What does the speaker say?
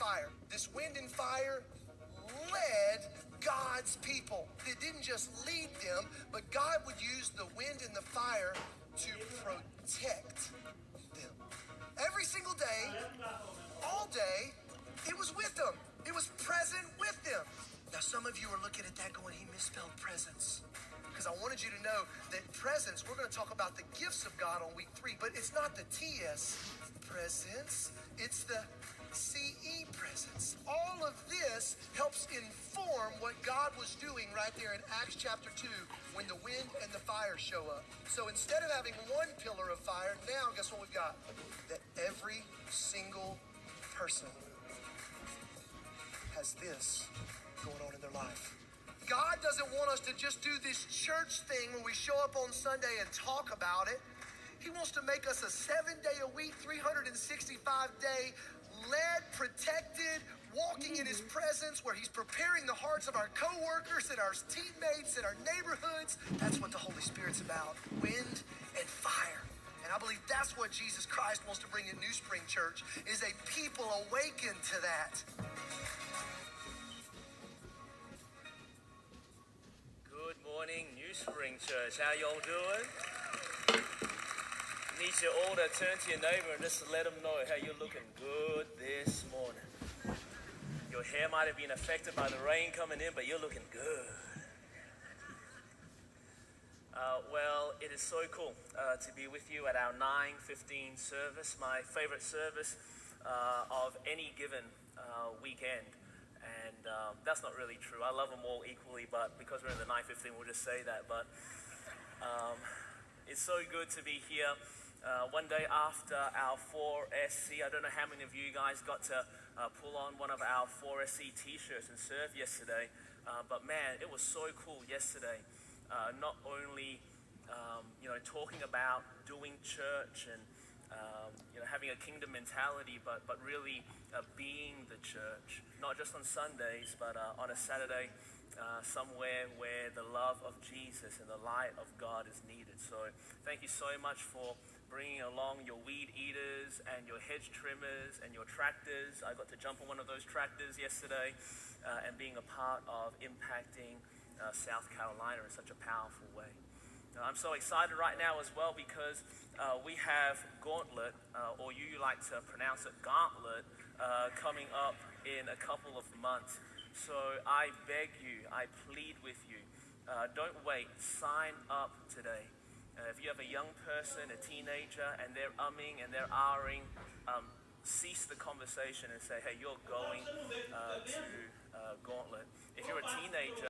fire. This wind and fire led God's people. It didn't just lead them, but God would use the wind and the fire to protect them. Every single day, all day, it was with them. It was present with them. Now, some of you are looking at that going, he misspelled presence. Because I wanted you to know that presence, we're going to talk about the gifts of God on week 3, but it's not the TS presence, it's the CE presence. All of this helps inform what God was doing right there in Acts chapter 2 when the wind and the fire show up. So instead of having one pillar of fire, now guess what we've got? That every single person has this going on in their life. God doesn't want us to just do this church thing where we show up on Sunday and talk about it. He wants to make us a 7-day-a-week, 365-day, led, protected, walking in his presence, where he's preparing the hearts of our co-workers and our teammates and our neighborhoods. That's what the Holy Spirit's about, wind and fire. And I believe that's what Jesus Christ wants to bring in Newspring Church, is a people awakened to that. Good morning, Newspring Church. How y'all doing? Need you all to turn to your neighbor and just let them know how you're looking good this morning. Your hair might have been affected by the rain coming in, but you're looking good. Well, it is so cool to be with you at our 9:15 service, my favorite service of any given weekend. And that's not really true. I love them all equally, but because we're in the 9:15, we'll just say that. But it's so good to be here. One day after our 4SC, I don't know how many of you guys got to pull on one of our 4SC t-shirts and serve yesterday, but man, it was so cool yesterday. Not only talking about doing church and having a kingdom mentality, but really being the church, not just on Sundays, but on a Saturday, somewhere where the love of Jesus and the light of God is needed. So thank you so much for bringing along your weed eaters and your hedge trimmers and your tractors. I got to jump on one of those tractors yesterday and being a part of impacting South Carolina in such a powerful way. I'm so excited right now as well because we have Gauntlet, or you like to pronounce it Gauntlet, coming up in a couple of months. So I beg you, I plead with you, don't wait, sign up today. If you have a young person, a teenager, and they're umming and they're ahhing, cease the conversation and say, hey, you're going to Gauntlet. If you're a teenager,